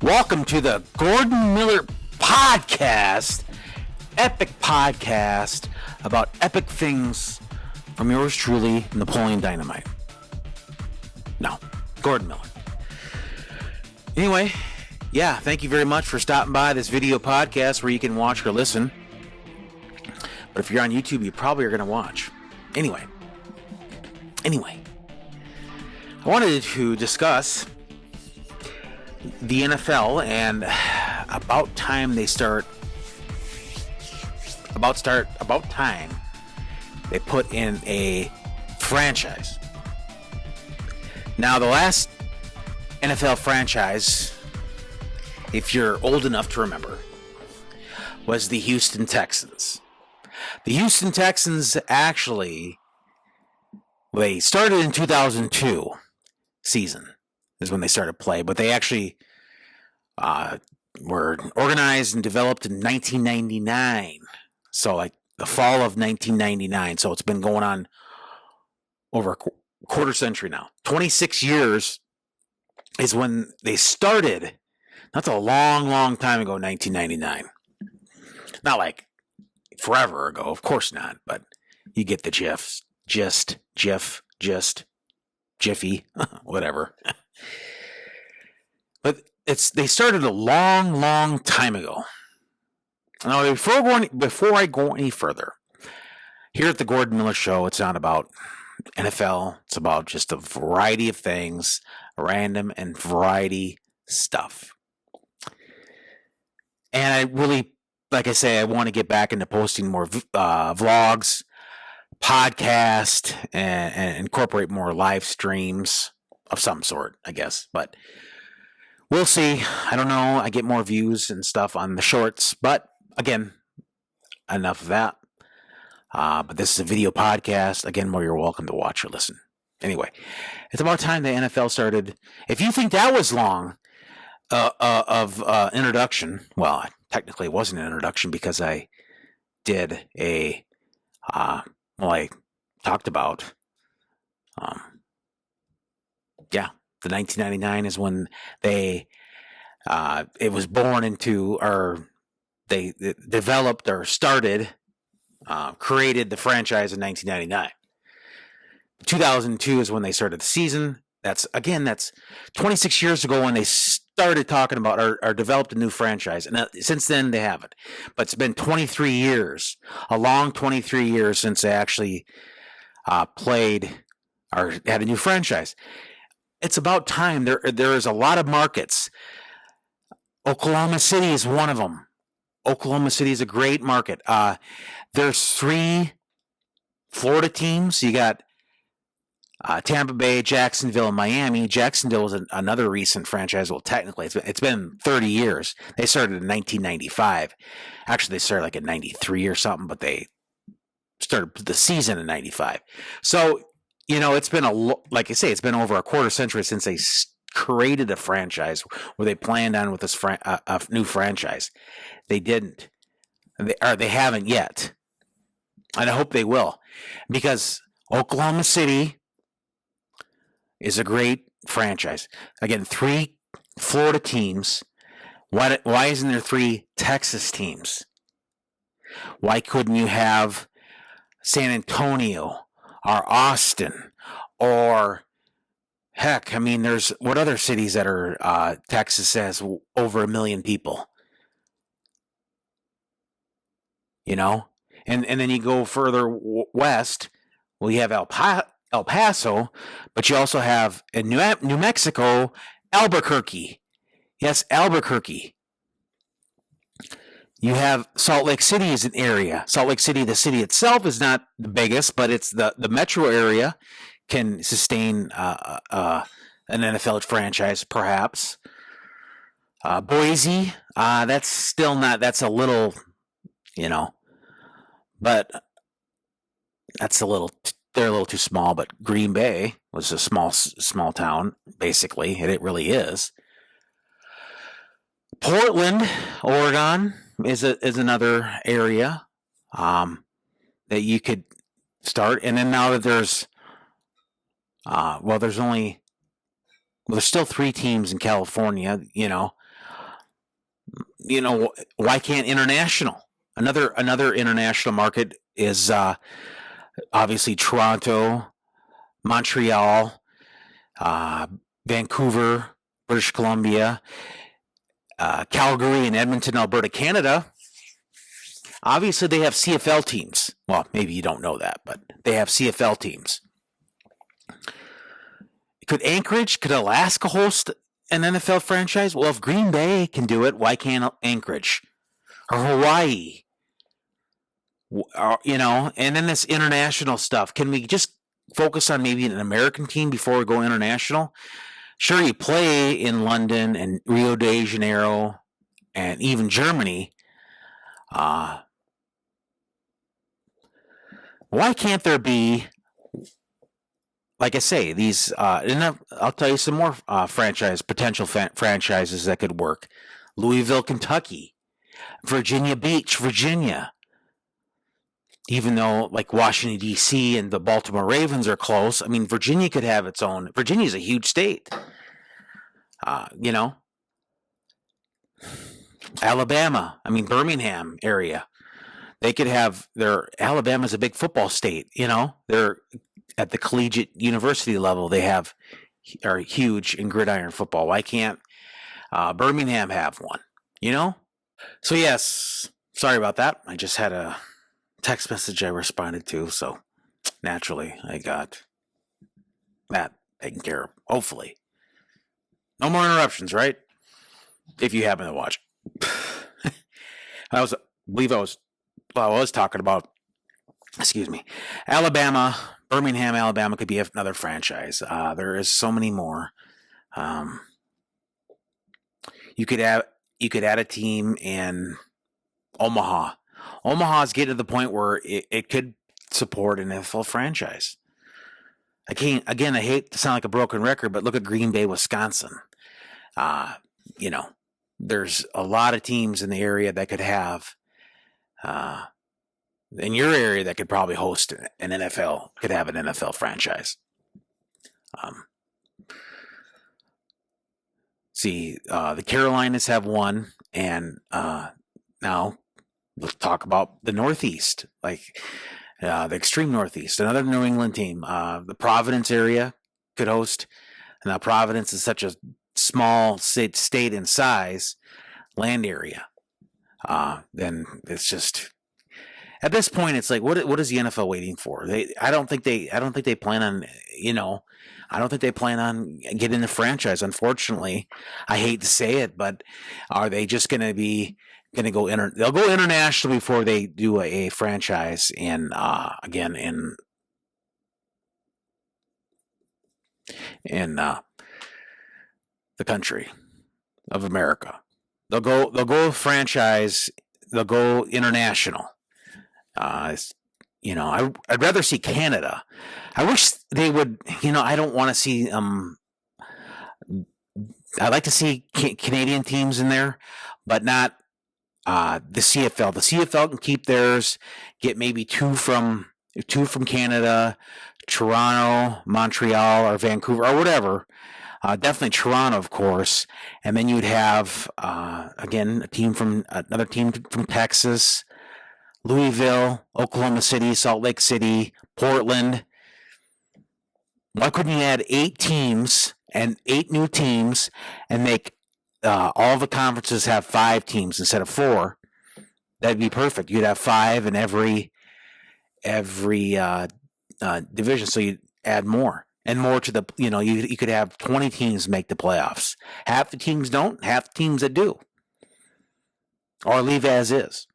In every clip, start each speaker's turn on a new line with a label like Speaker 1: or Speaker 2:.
Speaker 1: Welcome to the Gordon Miller Podcast, epic podcast about epic things from yours truly, Napoleon Dynamite. No, Gordon Miller. Anyway, yeah, thank you very much for stopping by this video podcast where you can watch or listen. But if you're on YouTube, you probably are going to watch. Anyway, I wanted to discuss the NFL and about time they put in a franchise. Now, the last NFL franchise, if you're old enough to remember, was the Houston Texans. The Houston Texans actually, they started in 2002 season is when they started play, but they actually were organized and developed in 1999. So like the fall of 1999. So it's been going on over a quarter century now. 26 years is when they started. That's a long, long time ago, 1999. Not like forever ago, of course not, but you get the gifs. Jiffy, whatever. But they started a long, long time ago. Now, before I go any further, here at the Gordon Miller Show, it's not about NFL. It's about just a variety of things, random and variety stuff. And I really, like I say, I want to get back into posting more vlogs, podcast, and incorporate more live streams of some sort, I guess. But we'll see. I don't know. I get more views and stuff on the shorts. But again, enough of that. But this is a video podcast, again, where you're welcome to watch or listen. Anyway, it's about time the NFL started. If you think that was long of introduction, well, technically it wasn't an introduction because I did I talked about, the 1999 is when it was born into, or they developed or started, created the franchise in 1999. 2002 is when they started the season. That's 26 years ago when they started talking about or developed a new franchise. And since then they haven't. But it's been 23 years, a long 23 years since they actually played or had a new franchise. It's about time. There is a lot of markets. Oklahoma City is one of them. Oklahoma City is a great market. There's 3 Florida teams. You got Tampa Bay, Jacksonville, and Miami. Jacksonville was another recent franchise. Well, technically, it's been 30 years. They started in 1995. Actually, they started like in 93 or something, but they started the season in 95. So, it's been like I say, it's been over a quarter century since they created a franchise where they planned on with this a new franchise. They didn't. They haven't yet. And I hope they will. Because Oklahoma City is a great franchise. Again, 3 Florida teams. Why isn't there 3 Texas teams? Why couldn't you have San Antonio or Austin or heck? I mean, there's what other cities that are Texas has over 1 million people. And then you go further west. Well, you have El Paso, but you also have in New Mexico, Albuquerque. Yes, Albuquerque. You have Salt Lake City as an area. Salt Lake City, the city itself is not the biggest, but it's the metro area can sustain an NFL franchise, perhaps. Boise, that's still not. That's a little, but that's a little. They're a little too small. But Green Bay was a small town, basically, and it really is. Portland, Oregon is another area that you could start, and then now that there's there's still 3 teams in California. Why can't international? Another international market is obviously Toronto, Montreal, Vancouver, British Columbia, Calgary, and Edmonton, Alberta, Canada. Obviously, they have CFL teams. Well, maybe you don't know that, but they have CFL teams. Could Alaska host an NFL franchise? Well, if Green Bay can do it, why can't Anchorage or Hawaii? And then this international stuff. Can we just focus on maybe an American team before we go international? Sure, you play in London and Rio de Janeiro and even Germany. Why can't there be, like I say, these? And I'll tell you some more potential franchises that could work. Louisville, Kentucky, Virginia Beach, Virginia. Even though, like, Washington, D.C. and the Baltimore Ravens are close, I mean, Virginia could have its own. Virginia is a huge state. Alabama, Birmingham area. They could have Alabama's a big football state, They're at the collegiate university level. They are huge in gridiron football. Why can't Birmingham have one, So, yes, sorry about that. I just had a text message I responded to, so naturally I got that taken care of. Hopefully, no more interruptions, right? If you happen to watch, I was talking about. Excuse me, Alabama, Birmingham, Alabama could be another franchise. There is so many more. You could add a team in Omaha. Omaha's getting to the point where it could support an NFL franchise. I hate to sound like a broken record, but look at Green Bay, Wisconsin. There's a lot of teams in the area that could have, in your area, that could probably host an NFL, could have an NFL franchise. The Carolinas have one, and now let's talk about the Northeast, like the extreme Northeast, another New England team. The Providence area could host. Now, Providence is such a small state in size, land area. Then it's just, at this point, it's like, what is the NFL waiting for? I don't think they plan on, I don't think they plan on getting the franchise. Unfortunately, I hate to say it, but are they just going to go they'll go international before they do a franchise in the country of America. They'll go franchise. They'll go international. I'd rather see Canada. I wish they would. I don't want to see. I'd like to see Canadian teams in there, but not the CFL. The CFL can keep theirs. Get maybe two from Canada, Toronto, Montreal, or Vancouver, or whatever. Definitely Toronto, of course, and then you'd have another team from Texas, Louisville, Oklahoma City, Salt Lake City, Portland. Why couldn't you add 8 teams and 8 new teams and make all the conferences have 5 teams instead of 4? That'd be perfect. You'd have 5 in every division, so you'd add more. And more to the, you could have 20 teams make the playoffs. Half the teams don't, half the teams that do. Or leave as is.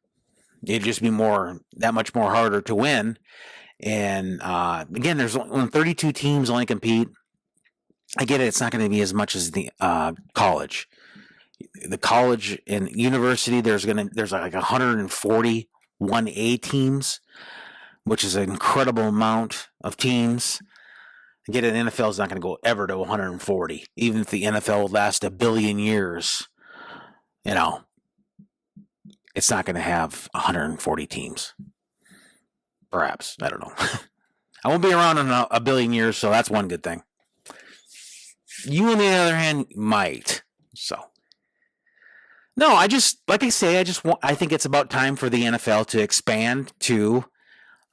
Speaker 1: It'd just be that much more harder to win And again, there's when 32 teams only compete. I get it. It's not going to be as much as the college. The college and university, there's like 140 1A teams, which is an incredible amount of teams. I get it. The NFL is not going to go ever to 140, even if the NFL would last a billion years. It's not going to have 140 teams. Perhaps. I don't know. I won't be around in a billion years, so that's one good thing. You, on the other hand, might. So, no, I think it's about time for the NFL to expand to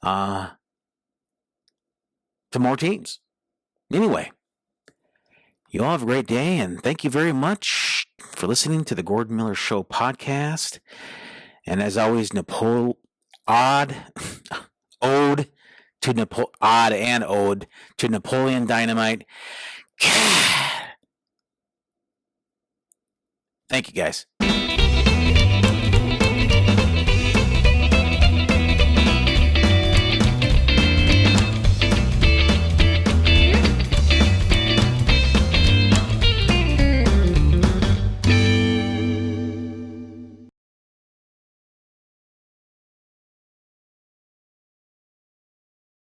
Speaker 1: more teams. Anyway, you all have a great day, and thank you very much for listening to the Gordon Miller Show podcast. And as always, ode to Napoleon Dynamite. Thank you, guys.